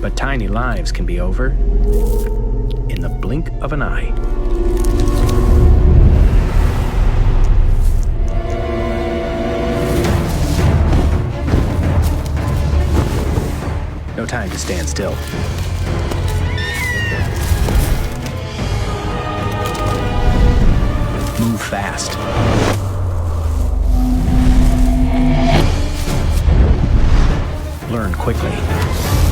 But tiny lives can be over in the blink of an eye. No time to stand still. Move fast. Learn quickly.